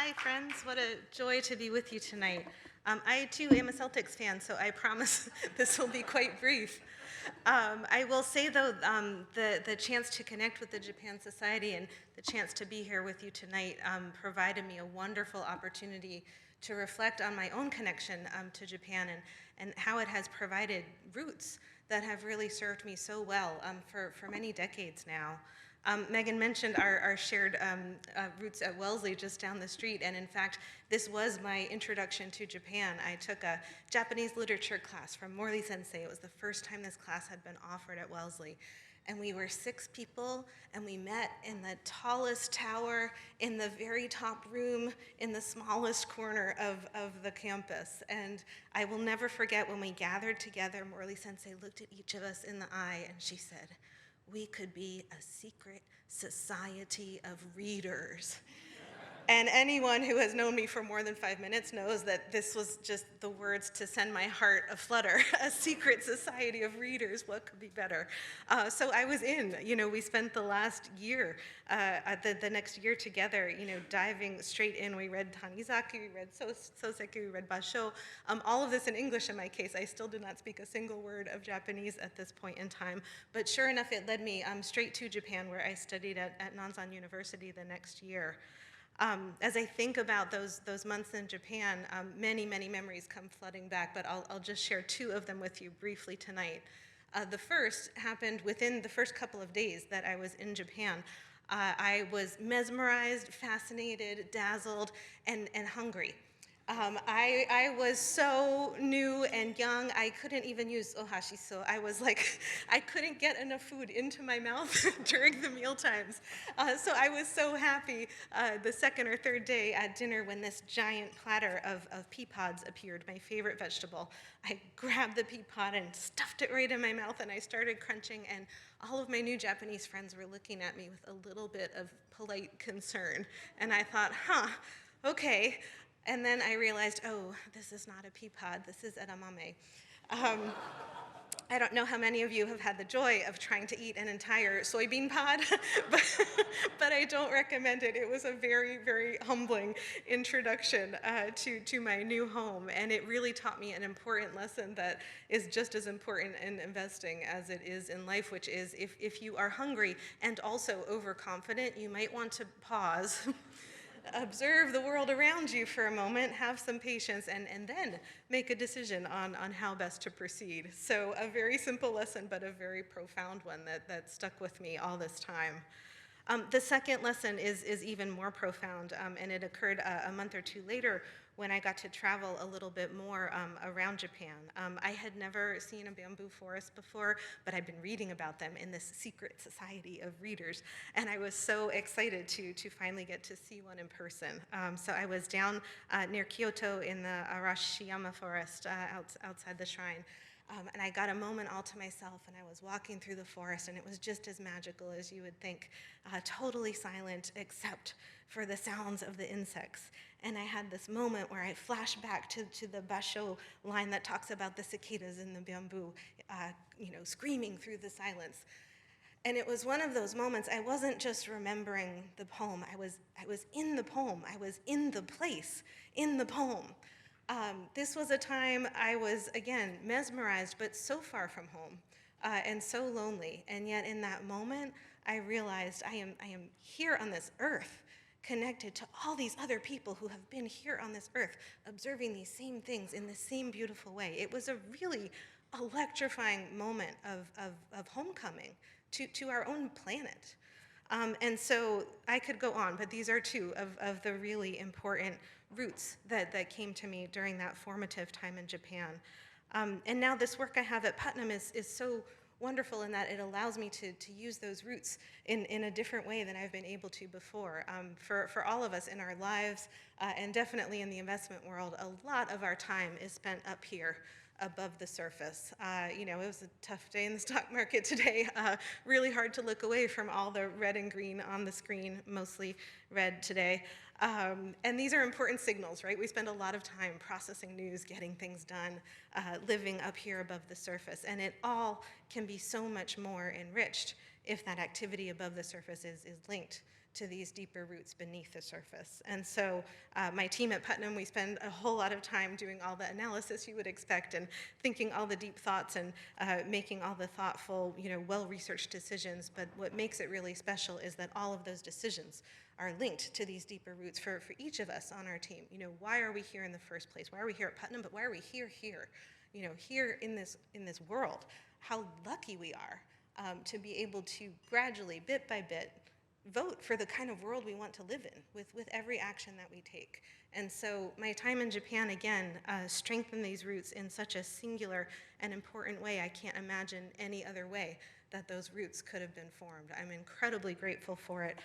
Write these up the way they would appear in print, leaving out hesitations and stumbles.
Hi, friends. What a joy to be with you tonight. I, too, am a Celtics fan, so I promise this will be quite brief. I will say, though, the chance to connect with the Japan Society and the chance to be here with you tonight provided me a wonderful opportunity to reflect on my own connection to Japan and how it has provided roots that have really served me so well for many decades now. Megan mentioned our shared roots at Wellesley just down the street, and in fact, this was my introduction to Japan. I took a Japanese literature class from Morley Sensei. It was the first time this class had been offered at Wellesley. And we were 6 people, and we met in the tallest tower, in the very top room, in the smallest corner of the campus. And I will never forget when we gathered together, Morley Sensei looked at each of us in the eye, and she said, "We could be a secret society of readers." And anyone who has known me for more than 5 minutes knows that this was just the words to send my heart aflutter. A secret society of readers, what could be better? So I was in. We spent the last year, the next year together, diving straight in. We read Tanizaki, we read Soseki, we read Basho. All of this in English in my case. I still did not speak a single word of Japanese at this point in time. But sure enough, it led me straight to Japan, where I studied at Nanzan University the next year. As I think about those months in Japan, many memories come flooding back, but I'll just share 2 of them with you briefly tonight. The first happened within the first couple of days that I was in Japan. I was mesmerized, fascinated, dazzled, and hungry. I was so new and young, I couldn't even use ohashi, so I was like, I couldn't get enough food into my mouth during the meal times. So I was so happy the second or third day at dinner when this giant platter of pea pods appeared, my favorite vegetable. I grabbed the pea pod and stuffed it right in my mouth, and I started crunching, and all of my new Japanese friends were looking at me with a little bit of polite concern. And I thought, okay. And then I realized, oh, this is not a pea pod, this is edamame. I don't know how many of you have had the joy of trying to eat an entire soybean pod, but I don't recommend it. It was a very humbling introduction to my new home, and it really taught me an important lesson that is just as important in investing as it is in life, which is if you are hungry and also overconfident, you might want to pause, observe the world around you for a moment, have some patience, and then make a decision on how best to proceed. So a very simple lesson, but a very profound one that stuck with me all this time. The second lesson is even more profound, and it occurred a month or 2 later when I got to travel a little bit more around Japan. I had never seen a bamboo forest before, but I'd been reading about them in this secret society of readers, and I was so excited to finally get to see one in person. So I was down near Kyoto in the Arashiyama forest outside the shrine. And I got a moment all to myself, and I was walking through the forest, and it was just as magical as you would think, totally silent except for the sounds of the insects. And I had this moment where I flashed back to the Basho line that talks about the cicadas in the bamboo, screaming through the silence. And it was one of those moments. I wasn't just remembering the poem. I was in the poem. I was in the place, in the poem. This was a time I was, again, mesmerized, but so far from home and so lonely. And yet in that moment, I realized I am here on this earth, connected to all these other people who have been here on this earth, observing these same things in the same beautiful way. It was a really electrifying moment of homecoming to our own planet. And so I could go on, but these are 2 of the really important roots that came to me during that formative time in Japan. And now this work I have at Putnam is so wonderful in that it allows me to use those roots in a different way than I've been able to before. For all of us in our lives, and definitely in the investment world, a lot of our time is spent up here, above the surface. It was a tough day in the stock market today. Really hard to look away from all the red and green on the screen, mostly red today. And these are important signals, right? We spend a lot of time processing news, getting things done, living up here above the surface. And it all can be so much more enriched if that activity above the surface is linked to these deeper roots beneath the surface. And so my team at Putnam, we spend a whole lot of time doing all the analysis you would expect and thinking all the deep thoughts and making all the thoughtful, well-researched decisions. But what makes it really special is that all of those decisions are linked to these deeper roots for each of us on our team. Why are we here in the first place? Why are we here at Putnam? But why are we here? Here in this world? How lucky we are to be able to gradually, bit by bit, vote for the kind of world we want to live in with every action that we take. And so my time in Japan, again, strengthened these roots in such a singular and important way. I can't imagine any other way that those roots could have been formed. I'm incredibly grateful for it.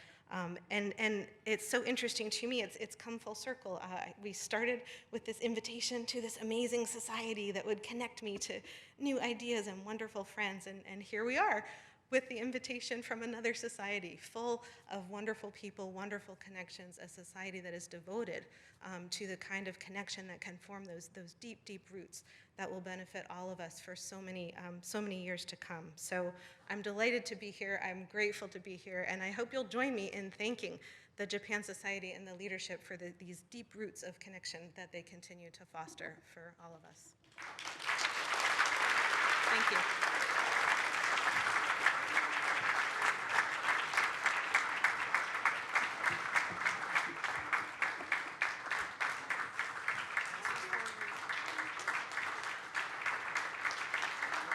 And it's so interesting to me, it's come full circle. We started with this invitation to this amazing society that would connect me to new ideas and wonderful friends, and here we are with the invitation from another society full of wonderful people, wonderful connections, a society that is devoted to the kind of connection that can form those deep, deep roots that will benefit all of us for so many years to come. So I'm delighted to be here. I'm grateful to be here, and I hope you'll join me in thanking the Japan Society and the leadership for these deep roots of connection that they continue to foster for all of us. Thank you.